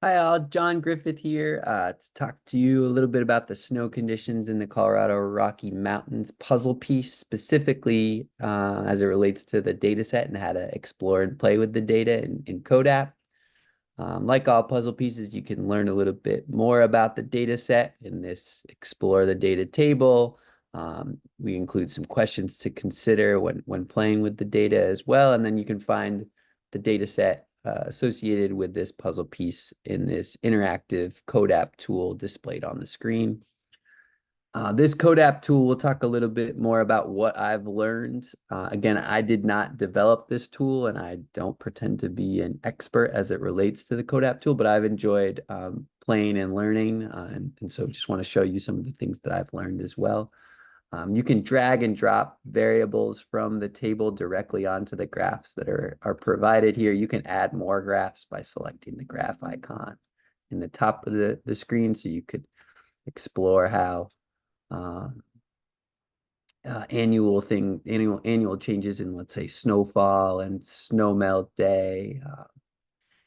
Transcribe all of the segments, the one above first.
Hi, all. John Griffith here to talk to you a little bit about the snow conditions in the Colorado Rocky Mountains puzzle piece, specifically as it relates to the data set and how to explore and play with the data in CODAP. Like all puzzle pieces, you can learn a little bit more about the data set in this Explore the Data table. We include some questions to consider when playing with the data as well, and then you can find the data set associated with this puzzle piece in this interactive CODAP tool displayed on the screen. This CODAP tool, we'll talk a little bit more about what I've learned. Again, I did not develop this tool and I don't pretend to be an expert as it relates to the CODAP tool, but I've enjoyed playing and learning. And so just want to show you some of the things that I've learned as well. You can drag and drop variables from the table directly onto the graphs that are provided here. You can add more graphs by selecting the graph icon in the top of the screen, so you could explore how uh, annual changes in, let's say, snowfall and snow melt day.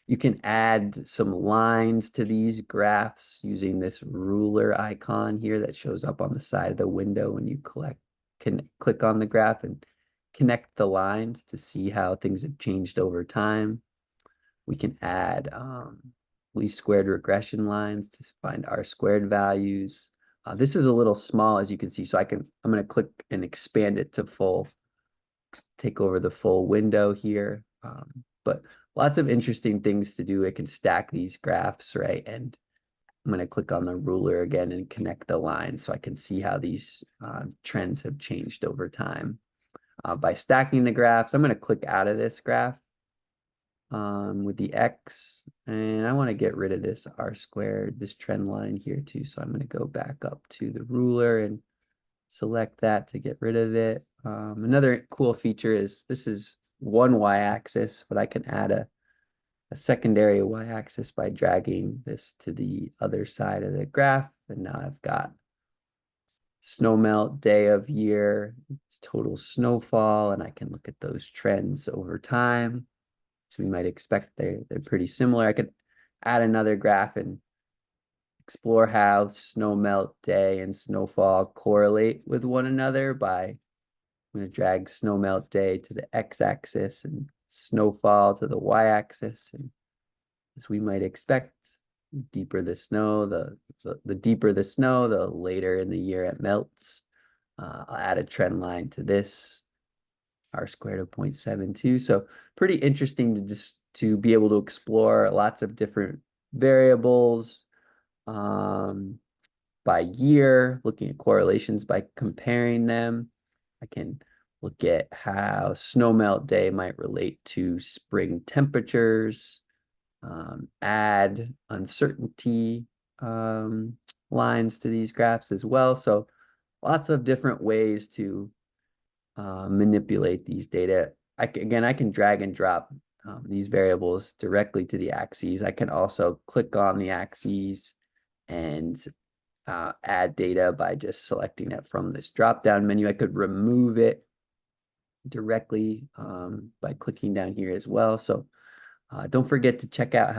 You can add some lines to these graphs using this ruler icon here that shows up on the side of the window when you can click on the graph and connect the lines to see how things have changed over time. We can add least squared regression lines to find R squared values. This is a little small, as you can see, so I'm going to click and expand it to full, take over the full window here. But lots of interesting things to do. It can stack these graphs, right? And I'm going to click on the ruler again and connect the lines so I can see how these trends have changed over time. By stacking the graphs, I'm going to click out of this graph with the X, and I want to get rid of this R squared, this trend line here too. So I'm going to go back up to the ruler and select that to get rid of it. Another cool feature is this is one y-axis, but I can add a secondary y-axis by dragging this to the other side of the graph. And now I've got snow melt, day of year, total snowfall, and I can look at those trends over time. So we might expect they're pretty similar. I could add another graph and explore how snow melt day and snowfall correlate with one another by I'm going to drag snow melt day to the x-axis and snowfall to the y-axis. And as we might expect, deeper the snow, the deeper the snow, the later in the year it melts. I'll add a trend line to this, R squared of 0.72. So pretty interesting to be able to explore lots of different variables by year, looking at correlations by comparing them. I can look at how snow melt day might relate to spring temperatures, add uncertainty lines to these graphs as well. So lots of different ways to manipulate these data. Again, I can drag and drop these variables directly to the axes. I can also click on the axes and add data by just selecting it from this drop-down menu. I could remove it directly by clicking down here as well. So don't forget to check out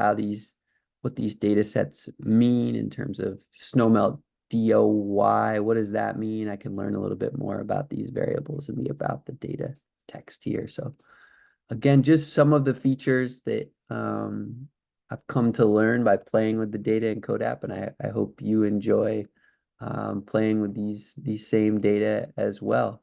what these data sets mean in terms of snowmelt DOY. What does that mean? I can learn a little bit more about these variables in the about the data text here. So again, just some of the features that I've come to learn by playing with the data in CODAP, and I hope you enjoy playing with these same data as well.